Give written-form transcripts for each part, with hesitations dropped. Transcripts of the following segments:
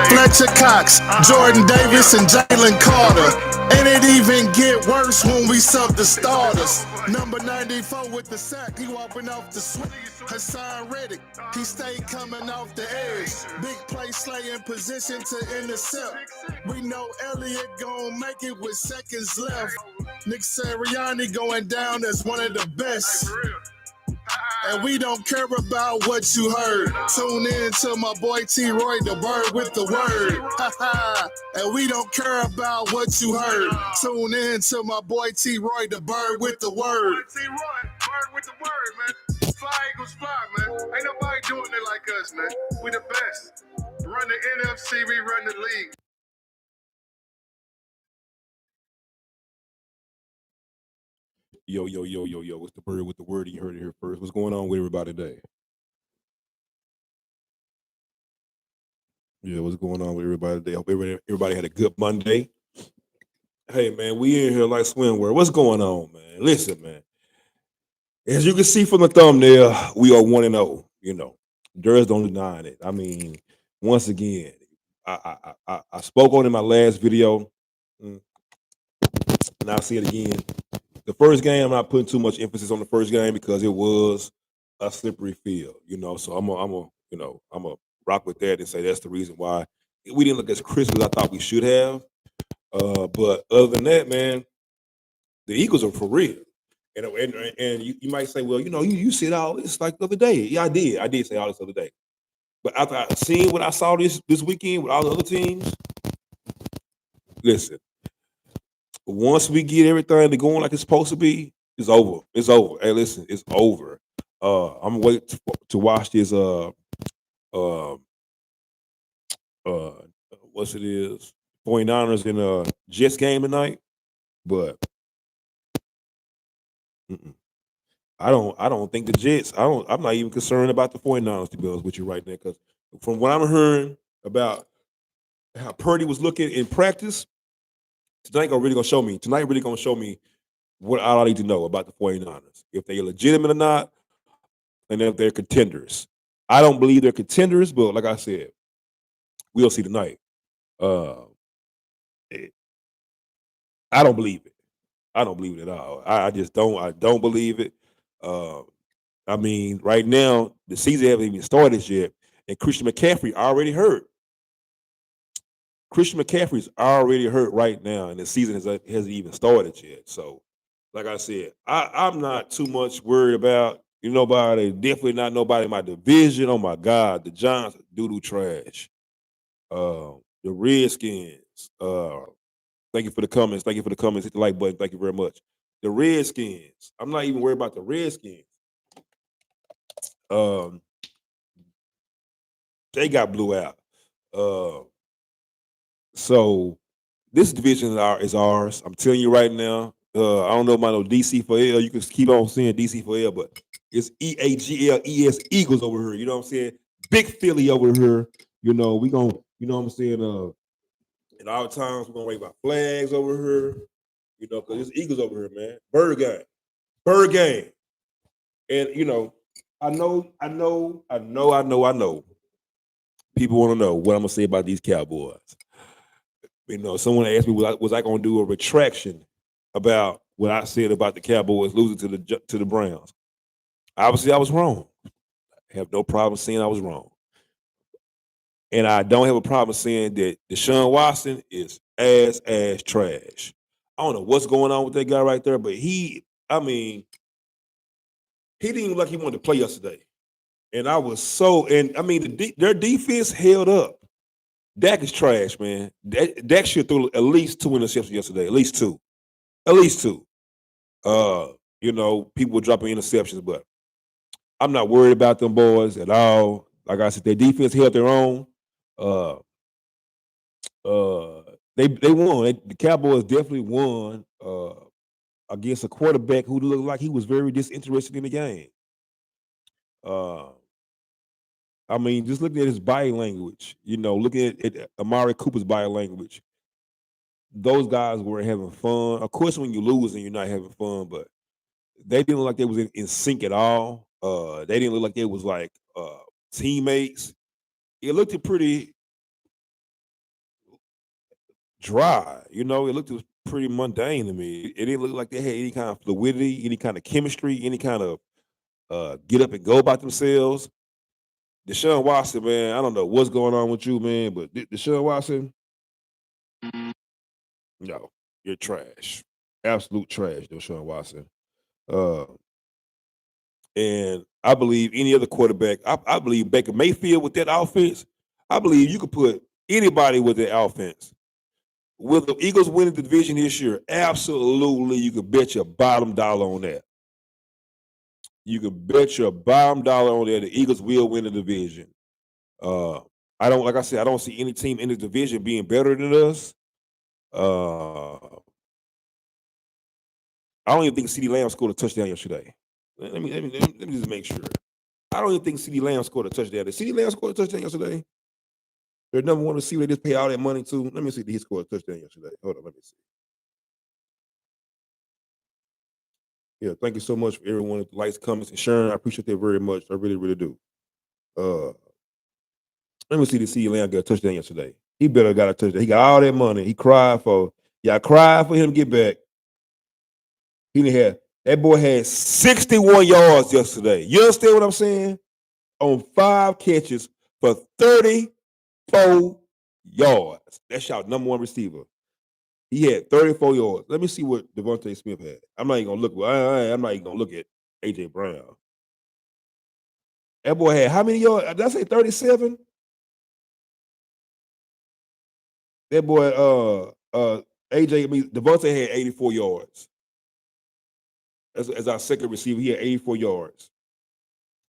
Fletcher Cox, Jordan Davis, and Jalen Carter. And it even get worse when we sub the starters. Number 94 with the sack, he walking off the swing. Hassan Reddick, he stay coming off the edge. Big play slaying position to intercept. We know Elliott gon' make it with seconds left. Nick Sirianni going down as one of the best. And we don't care about what you heard. Tune in to my boy T. Roy, the bird with the word. And we don't care about what you heard. Tune in to my boy T. Roy, the bird with the word. T. Roy, bird with the word, man. Fly Eagles fly, man. Ain't nobody doing it like us, man. We the best. Run the NFC, we run the league. Yo, it's the bird with the word. You heard it here first. What's going on with everybody today? Yeah, what's going on with everybody today? Hope everybody had a good Monday. Hey, man, we in here like swimwear. What's going on, man? Listen, man. As you can see from the thumbnail, we are 1-0. You know, there's don't deny it. I mean, once again, I spoke on it in my last video, and I'll see it again. The first game, I'm not putting too much emphasis on the first game because it was a slippery field, you know. So I'm a rock with that and say that's the reason why we didn't look as crisp as I thought we should have. But other than that, man, the Eagles are for real. And you might say, well, you said all this like the other day. Yeah, I did. I did say all this the other day. But after I seen what I saw this weekend with all the other teams, listen. Once we get everything to going like it's supposed to be, it's over. It's over. Hey, listen, it's over. I'm gonna wait to watch this. What's it is? 49ers in Jets game tonight, but I don't think the Jets. I'm not even concerned about the 49ers, to be honest with you right now, because from what I'm hearing about how Purdy was looking in practice, tonight really gonna show me what I need to know about the 49ers, if they're legitimate or not, and if they're contenders. I don't believe they're contenders, but like I said, we'll see tonight. I don't believe it. I don't believe it at all. I just don't. I don't believe it. I mean, right now the season hasn't even started yet, and Christian McCaffrey already hurt. Christian McCaffrey's already hurt right now, and the season hasn't even started yet. So, like I said, I'm not too much worried about nobody. Definitely not nobody in my division. Oh my God, the Giants doo-doo trash. The Redskins. Thank you for the comments. Thank you for the comments. Hit the like button. Thank you very much. The Redskins. I'm not even worried about the Redskins. They got blew out. So this division is ours. I'm telling you right now. I don't know about no DC for L. You can keep on saying DC for L, but it's EAGLES Eagles over here. You know what I'm saying? Big Philly over here. We gonna, what I'm saying? At all times, we're gonna wave our flags over here. Because it's Eagles over here, man. Bird game. And I know. People want to know what I'm gonna say about these Cowboys. Someone asked me, was I gonna do a retraction about what I said about the Cowboys losing to the Browns? Obviously, I was wrong. I have no problem saying I was wrong. And I don't have a problem saying that Deshaun Watson is ass trash. I don't know what's going on with that guy right there, but he didn't even look like he wanted to play yesterday. And I was their defense held up. Dak is trash, man. Dak should throw at least 2 interceptions yesterday. At least two. People were dropping interceptions, but I'm not worried about them boys at all. Like I said, their defense held their own. They won. The Cowboys definitely won against a quarterback who looked like he was very disinterested in the game. Just looking at his body language, looking at Amari Cooper's body language, those guys weren't having fun. Of course, when you lose and you're not having fun, but they didn't look like they was in sync at all. They didn't look like they was like teammates. It looked pretty dry. You know, it looked pretty mundane to me. It didn't look like they had any kind of fluidity, any kind of chemistry, any kind of get up and go about themselves. Deshaun Watson, man, I don't know what's going on with you, man, but Deshaun Watson, no, you're trash. Absolute trash, Deshaun Watson. And I believe any other quarterback, I believe Baker Mayfield with that offense, I believe you could put anybody with that offense. Will the Eagles win the division this year? Absolutely. You could bet your bottom dollar on that. You could bet your bottom dollar on that. The Eagles will win the division. I don't see any team in the division being better than us. I don't even think CeeDee Lamb scored a touchdown yesterday. Let me just make sure. I don't even think CeeDee Lamb scored a touchdown. Did CeeDee Lamb score a touchdown yesterday? Their number one receiver, they just pay all that money to. Let me see if he scored a touchdown yesterday. Hold on, let me see. Yeah, thank you so much for everyone that likes, comments, and sharing. I appreciate that very much. I really, really do. Let me see the CeeDee Lamb got a touchdown yesterday. He better got a touchdown. He got all that money. He cried for him to get back. That boy had 61 yards yesterday. You understand what I'm saying? On 5 catches for 34 yards. That's your number one receiver. He had 34 yards. Let me see what Devontae Smith had. I'm not even gonna look. I'm not even gonna look at AJ Brown. That boy had how many yards? Did I say 37? That boy, Devontae had 84 yards. As our second receiver, he had 84 yards.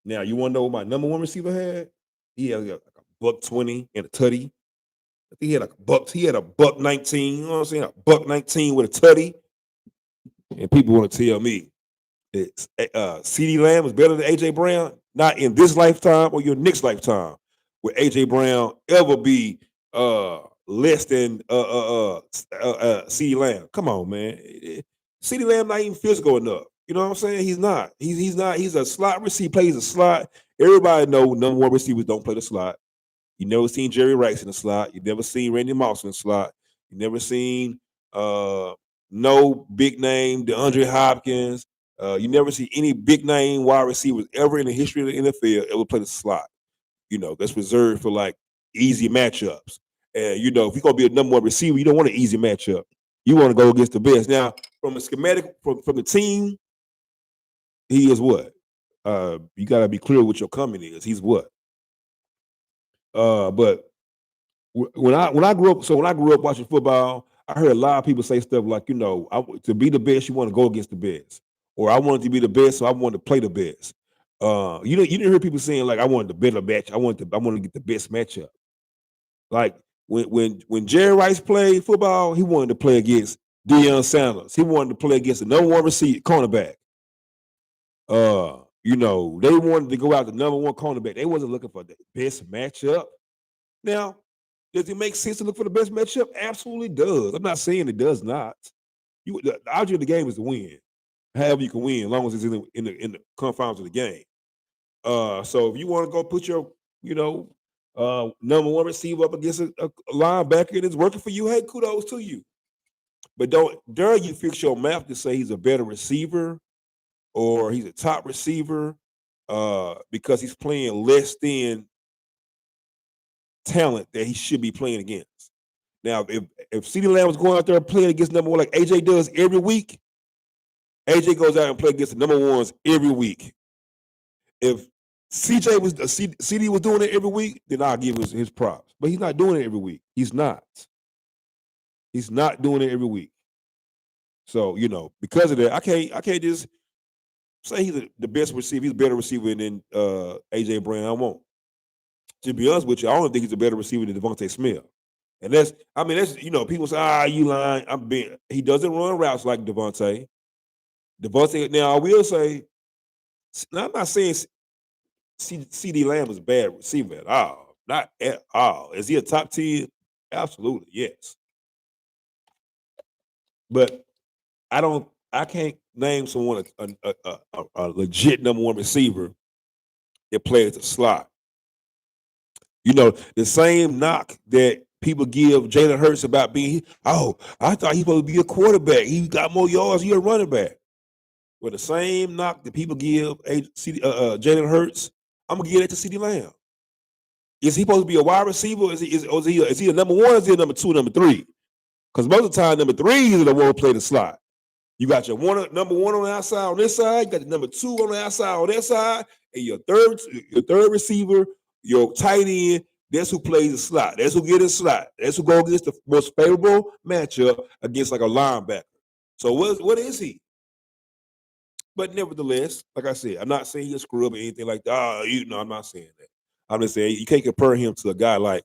Now, you want to know what my number one receiver had? He had like a $120 and a tutty. I think he had a $119. You know what I'm saying? A $119 with a tutty. And people want to tell me that CeeDee Lamb is better than AJ Brown. Not in this lifetime or your next lifetime. Will AJ Brown ever be less than CeeDee Lamb? Come on, man. CeeDee Lamb not even physical enough. You know what I'm saying? He's not. He's not. He's a slot receiver. He plays a slot. Everybody know number one receivers don't play the slot. You never seen Jerry Rice in the slot. You never seen Randy Moss in the slot. You never seen no big name DeAndre Hopkins. You never see any big name wide receivers ever in the history of the NFL ever play the slot. You know, that's reserved for like easy matchups. And you know, if you're gonna be a number one receiver, you don't want an easy matchup. You want to go against the best. Now, from a schematic from the team, he is what? You gotta be clear what your coming is. He's what? But when I grew up watching football, I heard a lot of people say stuff like, you know, to be the best, you want to go against the best, or I wanted to be the best, so I wanted to play the best. You didn't hear people saying like I wanted the better match. I wanted to get the best matchup. Like when Jerry Rice played football, he wanted to play against Deion Sanders. He wanted to play against the number one receiver cornerback. You know, they wanted to go out the number one cornerback. They wasn't looking for the best matchup. Now, does it make sense to look for the best matchup? Absolutely does. I'm not saying it does not. The object of the game is to win. However you can win, as long as it's in the confines of the game. So if you want to go put your, number one receiver up against a linebacker and it's working for you, hey, kudos to you. But don't dare you fix your mouth to say he's a better receiver or he's a top receiver because he's playing less than talent that he should be playing against. Now, if CeeDee Lamb was going out there playing against number one like AJ does every week, AJ goes out and play against the number ones every week. If CD was doing it every week, then I'll give his props. But he's not doing it every week. He's not. He's not doing it every week. So, because of that, I can't just say he's the best receiver. He's a better receiver than AJ Brown. I won't. To be honest with you, I don't think he's a better receiver than Devontae Smith. And that's people say, you lying. He doesn't run routes like Devontae. Now I will say, now I'm not saying CeeDee Lamb is a bad receiver at all. Not at all. Is he a top 10? Absolutely, yes. But I can't name someone a legit number one receiver that plays the slot. The same knock that people give Jalen Hurts about being, I thought he supposed to be a quarterback. He got more yards. He a running back. With the same knock that people give Jalen Hurts, I'm gonna give that to CeeDee Lamb. Is he supposed to be a wide receiver? Is he a number one? Or is he a number two, number three? Because most of the time, number three is the one who play the slot. You got your number one on the outside on this side. You got the number two on the outside on that side, and your third receiver, your tight end. That's who plays the slot. That's who get the slot. That's who go against the most favorable matchup against like a linebacker. So what is he? But nevertheless, like I said, I'm not saying he's a scrub or anything like that. I'm not saying that. I'm just saying you can't compare him to a guy like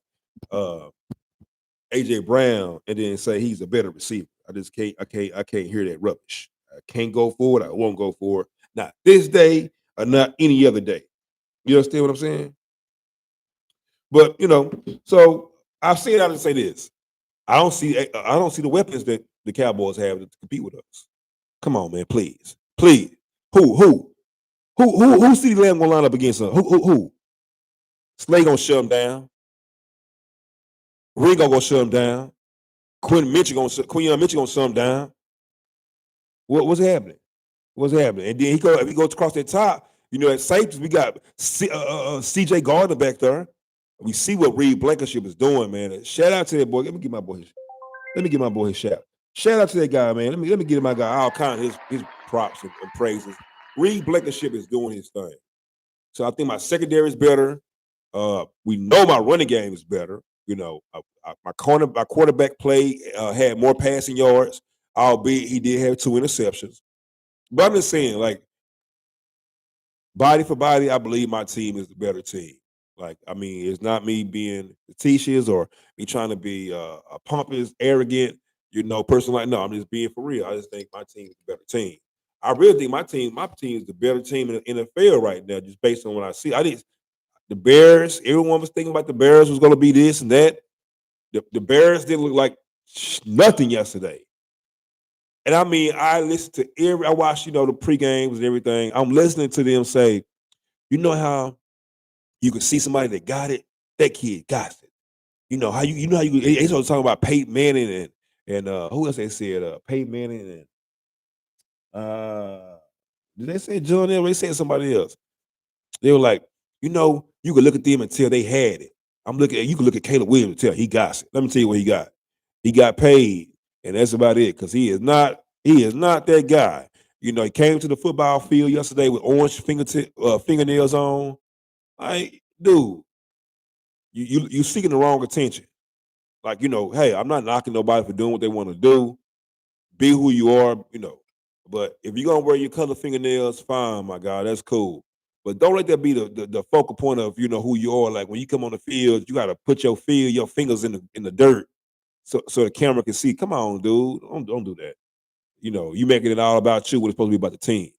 AJ Brown and then say he's a better receiver. I just can't. I can't hear that rubbish. I can't go for it. I won't go for it. Not this day or not any other day. You understand what I'm saying? But so I've said I didn't say this. I don't see the weapons that the Cowboys have to compete with us. Come on, man, please. Who CeeDee Lamb gonna line up against us? Who? Slay gonna shut him down. Ringo gonna shut him down. Quinn Mitchell gonna shut him down. What's happening? What's happening? And then if he goes across that top, at safety we got C.J. Gardner back there. We see what Reed Blankenship is doing, man. Shout out to that boy. Let me give my boy his shout. Shout out to that guy, man. Let me give my guy all kind of his props and praises. Reed Blankenship is doing his thing. So I think my secondary is better. We know my running game is better. My quarterback play had more passing yards, albeit he did have 2 interceptions. But I'm just saying, like, body for body, I believe my team is the better team. Like, I mean, it's not me being facetious or me trying to be a pompous, arrogant, person like, no, I'm just being for real. I just think my team is the better team. I really think my team is the better team in the NFL right now, just based on what I see. The Bears, everyone was thinking about the Bears was going to be this and that. The Bears didn't look like nothing yesterday. And I mean, I watched, the pre-games and everything. I'm listening to them say, how you can see somebody that got it? That kid got it. They started talking about Peyton Manning and who else they said? Peyton Manning and did they say John Elway? They said somebody else. They were like, you could look at them and tell they had it. You can look at Caleb Williams and tell he got it. Let me tell you what he got. He got paid, and that's about it, because he is not that guy. He came to the football field yesterday with orange fingernails on. Dude, you seeking the wrong attention. Like, hey, I'm not knocking nobody for doing what they want to do. Be who you are, But if you're gonna wear your color fingernails, fine, my God, that's cool. But don't let that be the focal point of who you are. Like, when you come on the field, you gotta put your fingers in the dirt so the camera can see. Come on, dude, don't do that. You making it all about you when it's supposed to be about the team.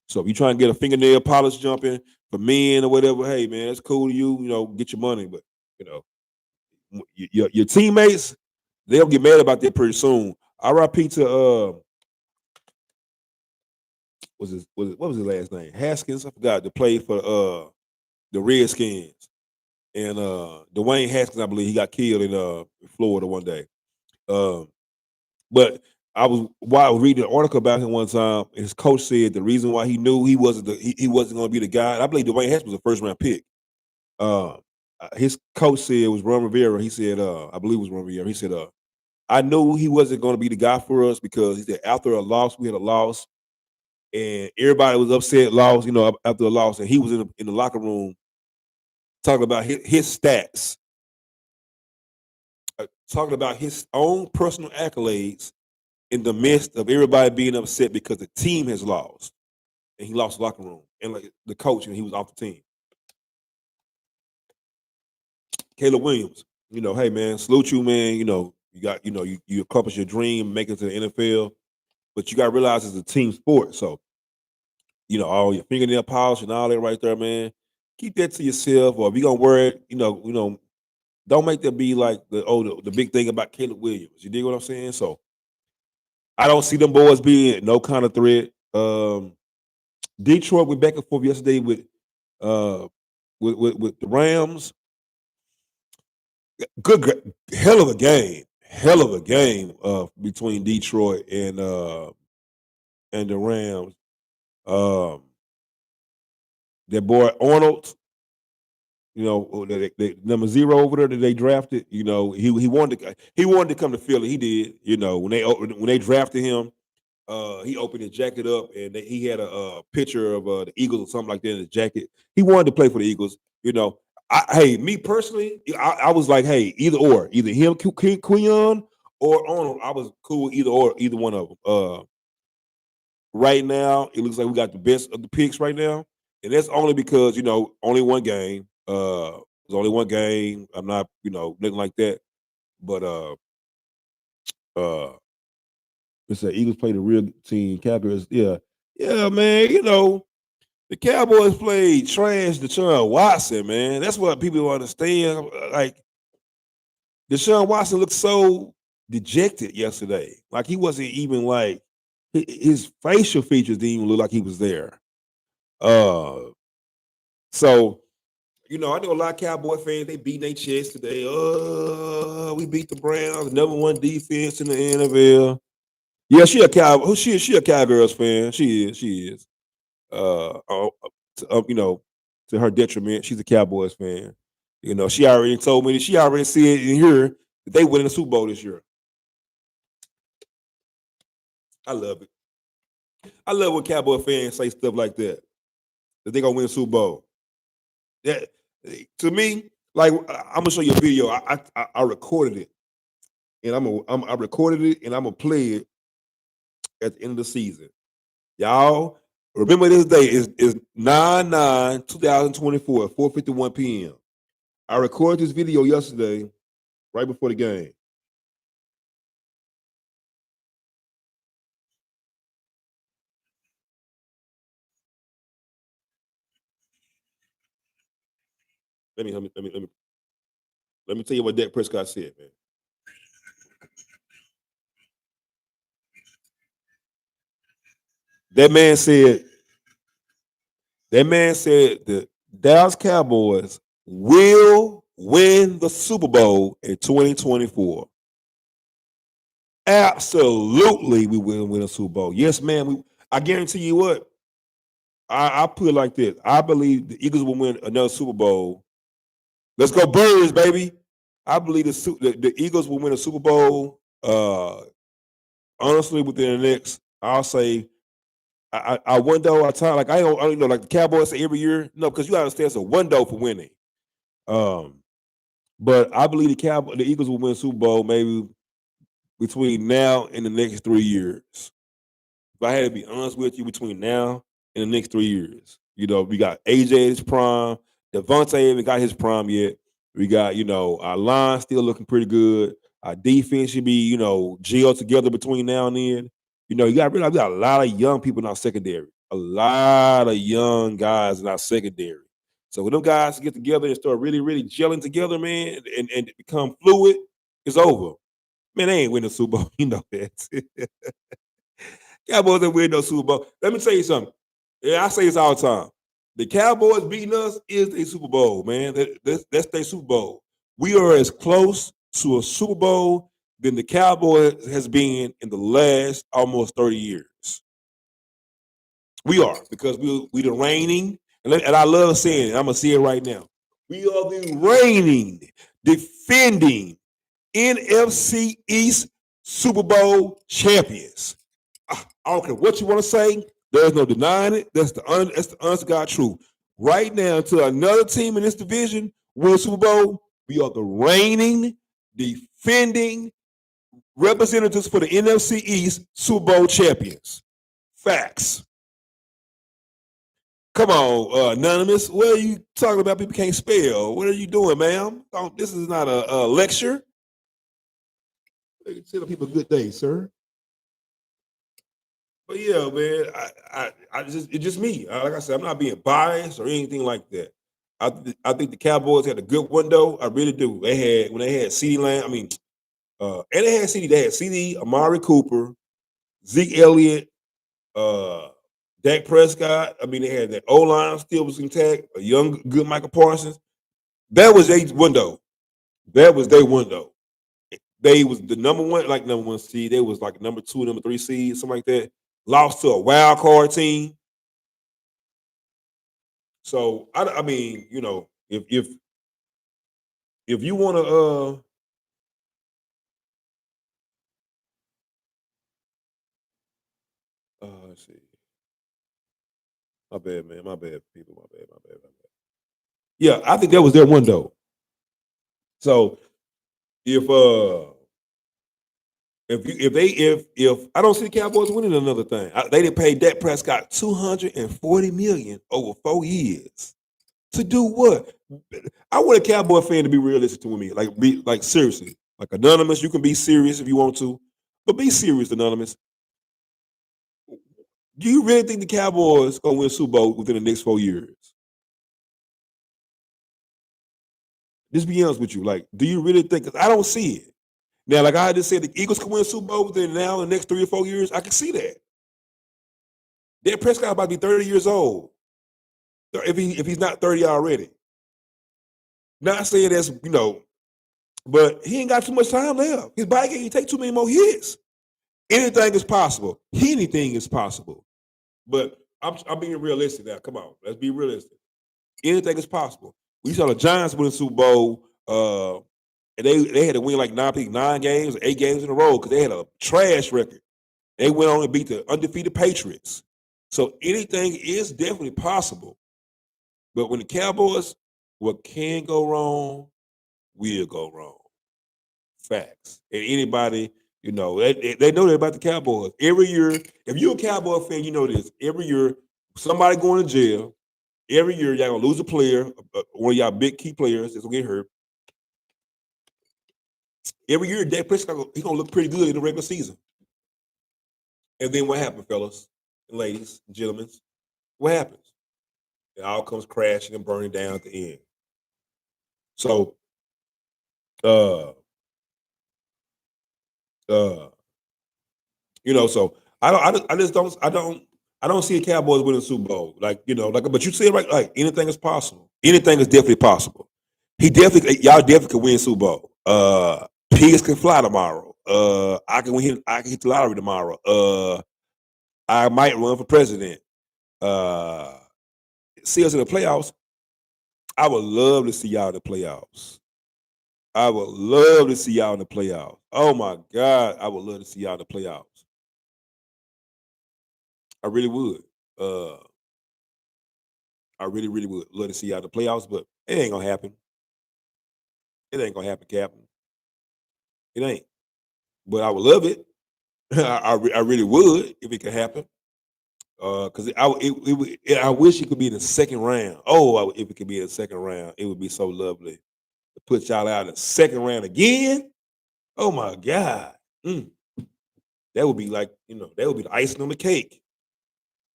So if you try and get a fingernail polish jumping for men or whatever, hey man, that's cool to you. Get your money, but your teammates, they'll get mad about that pretty soon. R.I.P. to what was his last name? Haskins, I forgot, to play for the Redskins. And Dwayne Haskins, I believe, he got killed in Florida one day. But while I was reading an article about him one time, his coach said the reason why he knew he wasn't going to be the guy. And I believe Dwayne Haskins was a first round pick. His coach said it was Ron Rivera. He said, I believe it was Ron Rivera. He said, I knew he wasn't going to be the guy for us, because he said after a loss, we had a loss, and everybody was upset, lost, after a loss, and he was in the locker room talking about his stats, talking about his own personal accolades in the midst of everybody being upset because the team has lost, and he lost the locker room, and like the coach, and he was off the team. Caleb Williams, hey man, salute you, man. You got, you accomplished your dream, make it to the NFL, but you got to realize it's a team sport. So, all your fingernail polish and all that right there, man, keep that to yourself. Or if you're gonna wear it, don't make that be like the big thing about Caleb Williams. You dig what I'm saying? So I don't see them boys being no kind of threat. Detroit went back and forth yesterday with the Rams. hell of a game. Hell of a game between Detroit and the Rams. Their boy Arnold, number 0 over there that they drafted. He wanted to come to Philly. He did. When they drafted him, he opened his jacket up and he had a picture of the Eagles or something like that in his jacket. He wanted to play for the Eagles. Me personally, I was like, hey, either him, Quinyon, or Arnold. I was cool with either one of them. Right now, it looks like we got the best of the picks right now, and that's only because only one game. There's only one game. I'm not nothing like that, but let's say Eagles play the real team. Cowboys, yeah, man. The Cowboys played trash Deshaun Watson, man. That's what people don't understand. Like, Deshaun Watson looked so dejected yesterday. Like, he wasn't even like, his facial features didn't even look like he was there. So, I know a lot of Cowboy fans, they beating their chest today. We beat the Browns, number 1 defense in the NFL. Yeah, she a Cowgirls fan. She is. To her detriment, she's a Cowboys fan. She already told me that she already said in here that they win the Super Bowl this year. I love it. I love when Cowboy fans say stuff like that they're gonna win the Super Bowl. That, to me, like, I'm gonna show you a video. I recorded it, and I recorded it, and I'm gonna play it at the end of the season. Y'all remember this day is 9/9/2024, 4:51 p.m. I recorded this video yesterday, right before the game. Let me tell you what Dak Prescott said, man. That man said the Dallas Cowboys will win the Super Bowl in 2024. Absolutely, we will win a Super Bowl. Yes, man. I guarantee you what. I put it like this. I believe the Eagles will win another Super Bowl. Let's go Birds, baby. I believe the Eagles will win a Super Bowl. Honestly, within the next, I'll say, I window our time. Like, I don't know, like the Cowboys say every year. No, because you understand it's a window for winning. But I believe the Eagles will win Super Bowl maybe between now and the next 3 years. If I had to be honest with you, between now and the next 3 years. We got AJ at his prime. Devontae ain't got his prime yet. We got, our line still looking pretty good. Our defense should be, gelled together between now and then. You got to realize we got a lot of young people in our secondary. A lot of young guys in our secondary. So when them guys get together and start really, really gelling together, man, and become fluid, it's over. Man, they ain't winning the Super Bowl. You know that. Cowboys ain't winning no Super Bowl. Let me tell you something. Yeah, I say this all the time. The Cowboys beating us is a Super Bowl, man. That's their Super Bowl. We are as close to a Super Bowl than the Cowboys has been in the last almost 30 years. We are, because we the reigning, and I love saying it. I'm going to say it right now. We are the reigning, defending NFC East Super Bowl champions. I don't care what you want to say. There's no denying it. That's the honest to God truth. Right now, until another team in this division wins Super Bowl, we are the reigning, defending representatives for the NFC East Super Bowl champions. Facts. Come on, Anonymous. What are you talking about? People can't spell. What are you doing, ma'am? This is not a lecture. Tell people good day, sir. But yeah, man, it's just me. Like I said, I'm not being biased or anything like that. I think the Cowboys had a good window. I really do. When they had CeeDee Lamb, and they had CeeDee, Amari Cooper, Zeke Elliott, Dak Prescott. They had that O-line still was intact. A young, good Michael Parsons. That was a window. That was day one though. They was the number one seed. They was like number 2, number 3 seed, something like that. Lost to a wild card team. So I mean, you know, if you want to let's see. My bad, man. My bad, people. My bad. My bad. My bad. Yeah, I think that was their window. So if I don't see the Cowboys winning another thing, they didn't pay Dak Prescott $240 million over 4 years to do what? I want a Cowboy fan to be realistic to me, like seriously, like Anonymous. You can be serious if you want to, but be serious, Anonymous. Do you really think the Cowboys gonna win Super Bowl within the next 4 years? Just be honest with you. Like, do you really think? 'Cause I don't see it. Now, like I just said, the Eagles can win Super Bowl within now the next 3 or 4 years. I can see that. Dak Prescott about to be 30 years old. If he's not 30 already. Not saying that's, but he ain't got too much time left. His body can't take too many more hits. Anything is possible. Anything is possible. But I'm being realistic now. Come on, let's be realistic. Anything is possible. We saw the Giants win the Super Bowl, and they had to win like 9 games, 8 games in a row because they had a trash record. They went on and beat the undefeated Patriots. So anything is definitely possible. But when the Cowboys, what can go wrong will go wrong. Facts. And anybody, they know that about the Cowboys. Every year, if you're a Cowboy fan, you know this. Every year, somebody going to jail. Every year, y'all gonna lose a player, one of y'all big key players that's gonna get hurt. Every year, Dak Prescott, he's gonna look pretty good in the regular season. And then what happened, fellas, and ladies, and gentlemen? What happens? It all comes crashing and burning down at the end. So, so I don't see a Cowboys winning the Super Bowl. But you say it right, like anything is possible. Anything is definitely possible. Y'all definitely could win Super Bowl. Pigs can fly tomorrow. I can hit the lottery tomorrow. I might run for president. See us in the playoffs. I would love to see y'all in the playoffs. I would love to see y'all in the playoffs. Oh my God, I would love to see y'all in the playoffs. I really would. I really, really would love to see y'all in the playoffs, but it ain't gonna happen. It ain't gonna happen, Captain. It ain't. But I would love it. I really would if it could happen. Because I wish it could be in the second round. Oh, if it could be in the second round, it would be so lovely to put y'all out in the second round again. Oh my God. That would be like, that would be the icing on the cake.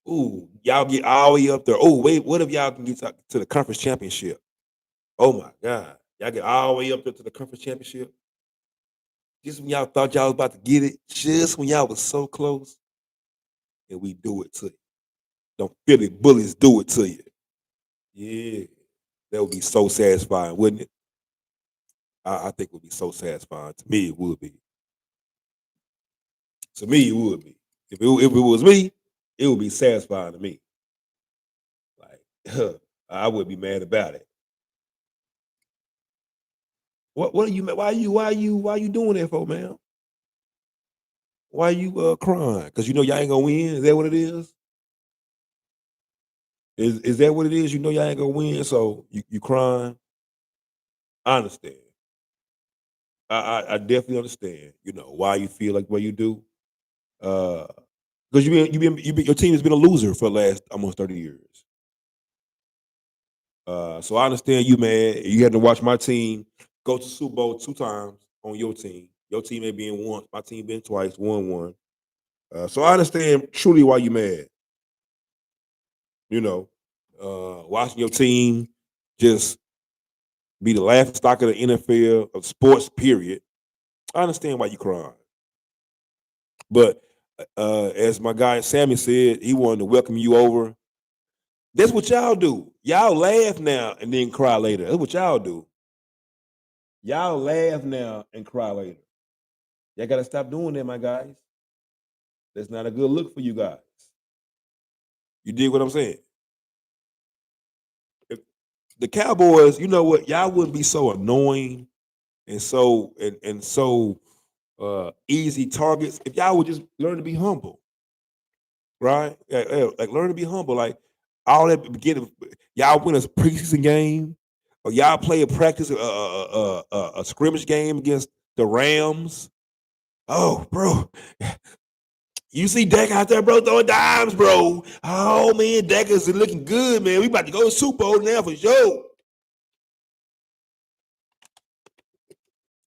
Ooh, y'all get all the way up there. Oh, wait, what if y'all can get to the conference championship? Oh my God. Y'all get all the way up there to the conference championship. Just when y'all thought y'all was about to get it, just when y'all was so close, and we do it to you. Don't Philly bullies do it to you. Yeah. That would be so satisfying, wouldn't it? I think it would be so satisfying. To me, it would be. To me, it would be. If it was me, it would be satisfying to me. Like, I would be mad about it. What are you? Why you doing that for, man? Why you crying? Because y'all ain't gonna win. Is that what it is? Is that what it is? Y'all ain't gonna win, so you crying. I understand. I definitely understand. Why you feel like what you do. Because your team has been a loser for the last almost 30 years. So I understand you, man. You had to watch my team go to Super Bowl 2 times on your team. Your team may be in once. My team been twice, won one. So I understand truly why you mad. Watching your team just be the laughing stock of the NFL of sports, period. I understand why you crying. But as my guy Sammy said, he wanted to welcome you over. That's what y'all do. Y'all laugh now and then cry later. That's what y'all do. Y'all laugh now and cry later. Y'all gotta stop doing that, my guys. That's not a good look for you guys. You dig what I'm saying? If the Cowboys, you know what, y'all wouldn't be so annoying and so easy targets if y'all would just learn to be humble, right? Like learn to be humble. Like all that beginning, y'all win a preseason game, or y'all play a practice a scrimmage game against the Rams. Oh, bro, you see Dak out there, bro, throwing dimes, bro. Oh man, Dak is looking good, man. We about to go to Super Bowl now for sure.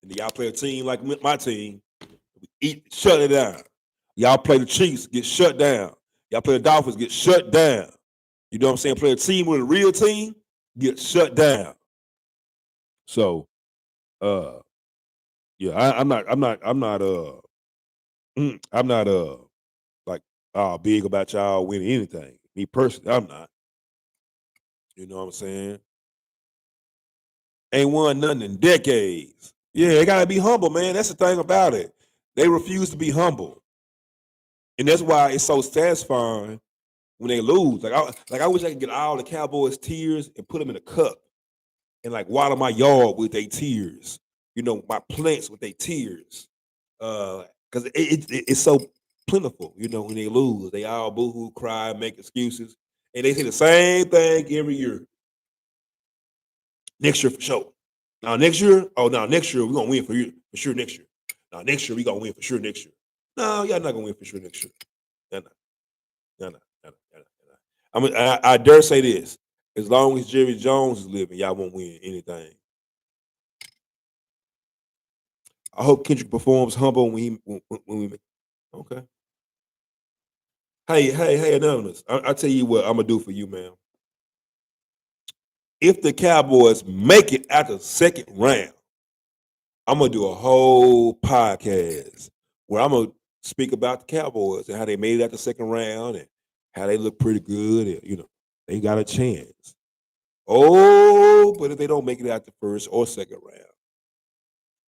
And then y'all play a team like my team, shut it down. Y'all play the Chiefs, get shut down. Y'all play the Dolphins, get shut down. You know what I'm saying? Play a team with a real team, get shut down. So, yeah, I'm not like big about y'all winning anything. Me personally, I'm not. You know what I'm saying? Ain't won nothing in decades. Yeah, they gotta be humble, man. That's the thing about it. They refuse to be humble, and that's why it's so satisfying when they lose. Like I wish I could get all the Cowboys' tears and put them in a cup and like water my yard with their tears. You know, my plants with their tears. Because it's so plentiful. You know, when they lose, they all boo-hoo, cry, make excuses, and they say the same thing every year. Next year for sure. Now next year, we're gonna win for sure next year. Now next year we gonna win for sure next year. No, y'all not gonna win for sure next year. No. I dare say this: as long as Jerry Jones is living, y'all won't win anything. I hope Kendrick performs humble when we make. Okay. Hey, Anonymous. I tell you what I'm gonna do for you, man. If the Cowboys make it out the second round, I'm gonna do a whole podcast where I'm gonna speak about the Cowboys and how they made it out the second round and how they look pretty good and you know they got a chance. Oh, but if they don't make it out the first or second round,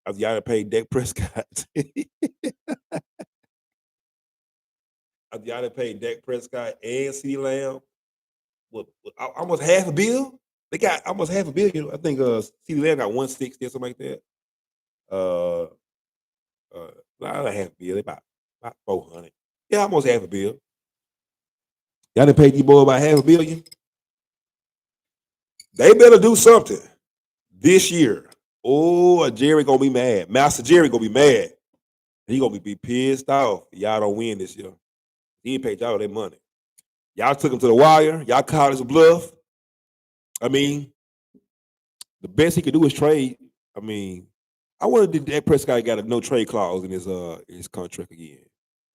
I've got to pay Dak Prescott. I've got to pay Dak Prescott and CeeDee Lamb with almost half a bill. They got almost half a billion. I think CeeDee Lamb got 160 or something like that. Not a half a bill, about 400. Yeah, almost half a bill. Y'all done paid these boys about half a billion. They better do something this year. Oh, Jerry gonna be mad. Master Jerry gonna be mad. He gonna be pissed off. Y'all don't win this year. He ain't paid y'all their money. Y'all took him to the wire. Y'all called his bluff. I mean, the best he could do is trade. I mean, I wonder did Dak Prescott got a no trade clause in his contract again.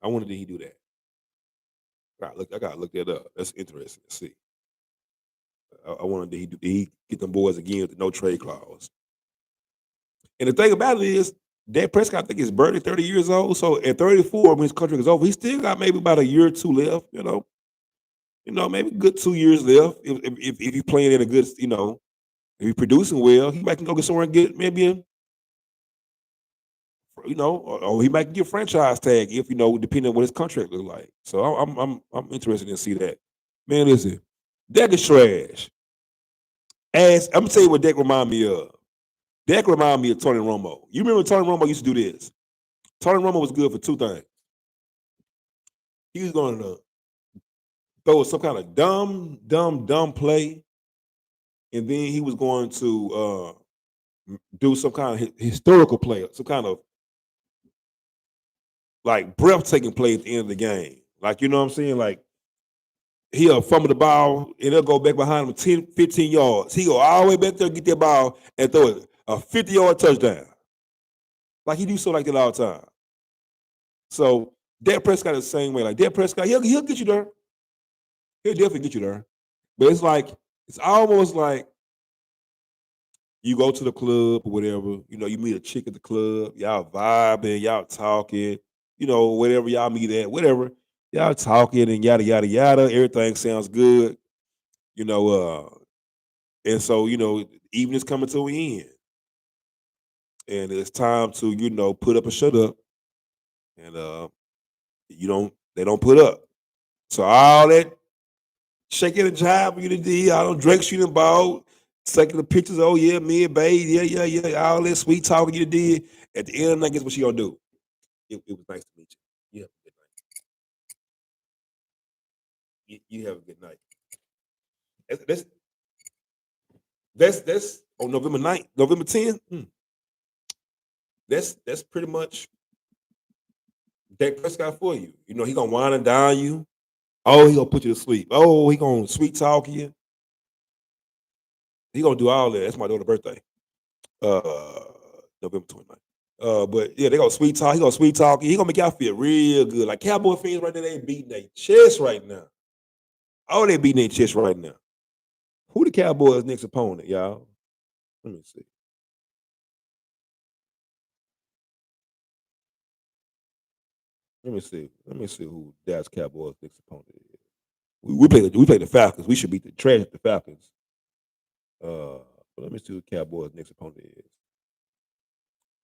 I wonder did he do that. I gotta look that up. That's interesting to see. I wonder did he get them boys again with the no trade clause. And the thing about it is, Dak Prescott, I think he's barely 30 years old. So at 34, when his contract is over, he still got maybe about a year or two left. You know, maybe good 2 years left. If he's playing in a good, if he's producing well, he might go get somewhere and get maybe or he might get franchise tag if depending on what his contract looks like. So I'm interested in see that. Man, listen, Dak is trash. I'm gonna tell you what Dak remind me of. Dak remind me of Tony Romo. You remember Tony Romo used to do this? Tony Romo was good for two things. He was going to throw some kind of dumb play, and then he was going to do some kind of historical play, some kind of like breathtaking play at the end of the game. Like, you know what I'm saying? Like, he'll fumble the ball, and they'll go back behind him 10, 15 yards. He go all the way back there, get that ball, and throw it a 50-yard touchdown. Like, he do so like that all the time. So, Dak Prescott is the same way. Like, Dak Prescott, he'll get you there. He'll definitely get you there. But it's almost like you go to the club or whatever. You meet a chick at the club. Y'all vibing, y'all talking. Whatever y'all meet at, whatever. Y'all talking and yada, yada, yada. Everything sounds good. And so, evening's coming to an end. and it's time to put up and shut up, and they don't put up. So all that shaking and jiving you did, all them drinks you done bought, taking the pictures. Oh yeah, me and babe, yeah. All that sweet talking you did. At the end of the night, guess what she gonna do? It was nice to meet you. You have a good night. You have a good night. That's on November 9th, November 10th. That's pretty much Dak Prescott for you. He gonna wind and dine you. Oh, he gonna put you to sleep. Oh, he gonna sweet talk you. He gonna do all that. That's my daughter's birthday. November 29th. But yeah, they gonna sweet talk. He gonna sweet talk you. He gonna make y'all feel real good. Like Cowboy fans right there, they beating their chest right now. Oh, they beating their chest right now. Who the Cowboys' next opponent, y'all? Let me see. Let me see who Dallas Cowboys' next opponent is. We play the Falcons. We should beat the trash the Falcons. But let me see who Cowboys' next opponent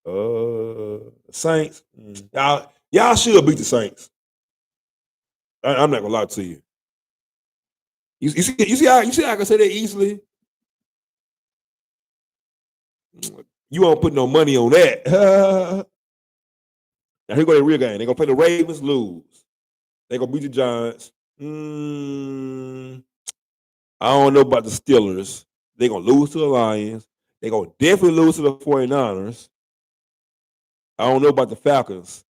is. Saints. Y'all should beat the Saints. I'm not gonna lie to you. You see how I can say that easily. You won't put no money on that. Now here go the real game. They're gonna play the Ravens, lose. They're gonna beat the Giants. I don't know about the Steelers. They're gonna lose to the Lions. They're gonna definitely lose to the 49ers. I don't know about the Falcons.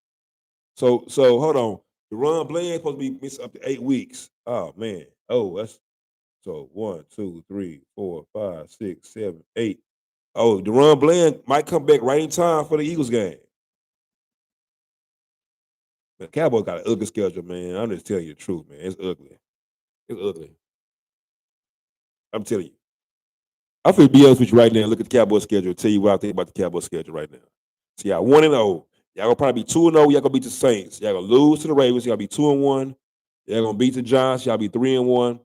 So hold on. DaRon Bland supposed to be missing up to 8 weeks. Oh man. Oh, that's so 1, 2, 3, 4, 5, 6, 7, 8. Oh, DaRon Bland might come back right in time for the Eagles game. But the Cowboys got an ugly schedule, man. I'm just telling you the truth, man. It's ugly. It's ugly. I'm telling you. I'm finna be honest with you right now. Look at the Cowboys schedule. Tell you what I think about the Cowboys schedule right now. So y'all 1-0. Y'all gonna probably be 2-0. Y'all gonna beat the Saints. Y'all gonna lose to the Ravens. Y'all be 2-1. Y'all gonna beat the Giants. Y'all be 3-1.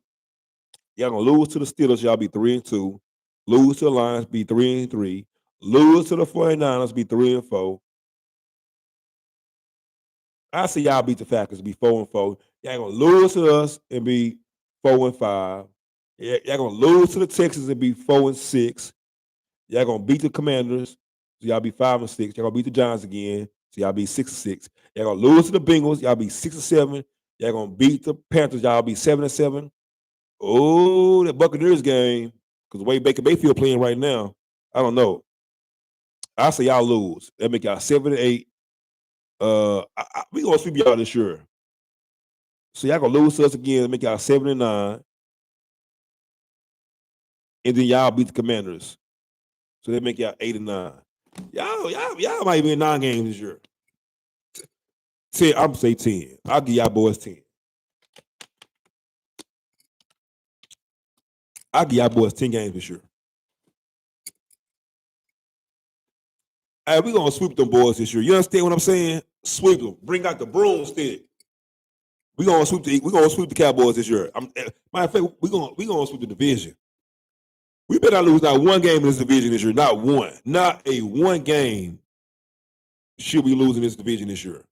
Y'all gonna lose to the Steelers. Y'all be 3-2. Lose to the Lions. Be 3-3. Lose to the 49ers. Be 3-4. I see y'all beat the Falcons. Be 4-4. Y'all gonna lose to us and be 4-5. Y'all gonna lose to the Texans and be 4-6. Y'all gonna beat the Commanders, so y'all be 5-6. Y'all gonna beat the Giants again, so y'all be 6-6. Y'all gonna lose to the Bengals, y'all be 6-7. Y'all gonna beat the Panthers, y'all be 7-7. Oh, that Buccaneers game, because the way Baker Mayfield playing right now, I don't know. I say y'all lose. That make y'all 7-8. We gonna sweep y'all this year. So y'all gonna lose to us again, make y'all 7-9. And then y'all beat the Commanders. So they make y'all 8-9. Y'all might be in 9 games this year. 10, I'm say 10. I'll give y'all boys 10. I'll give y'all boys 10 games this year. Hey, we gonna sweep them boys this year. You understand what I'm saying? Sweep them. Bring out the broomstick. We gonna sweep the Cowboys this year. Matter of fact, we gonna sweep the division. We better not lose not one game in this division this year. Not one. Not a one game should we lose in this division this year.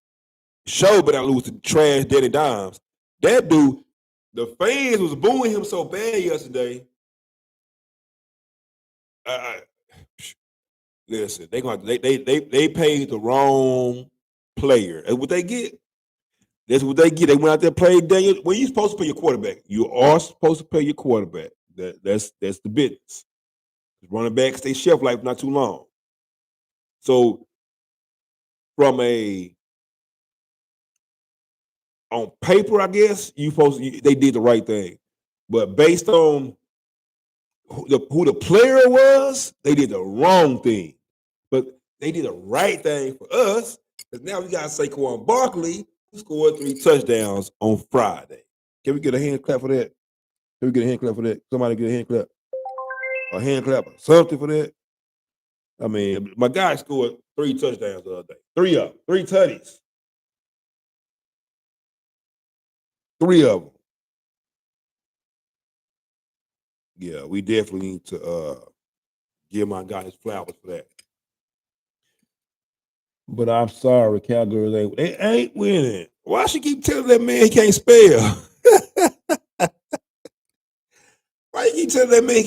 Show better not lose to trash Danny Dimes. That dude, the fans was booing him so bad yesterday. Listen, they paid the wrong player. And what they get? That's what they get. They went out there and played Daniel. When you supposed to pay your quarterback, you are supposed to pay your quarterback. That's the business. Running backs, they shelf life not too long. So from on paper, I guess they did the right thing, but based on who the player was, they did the wrong thing. But they did the right thing for us because now we got Saquon Barkley who scored 3 touchdowns on Friday. Can we get a hand clap for that? Can we get a hand clap for that? Somebody get a hand clap. A hand clap or something for that. I mean, my guy scored 3 touchdowns the other day. 3 tutties. 3 of them. Yeah, we definitely need to give my guy his flowers for that. But I'm sorry, Cowgirls ain't winning. Why she keep telling that man he can't spell? Why you keep telling that man he can't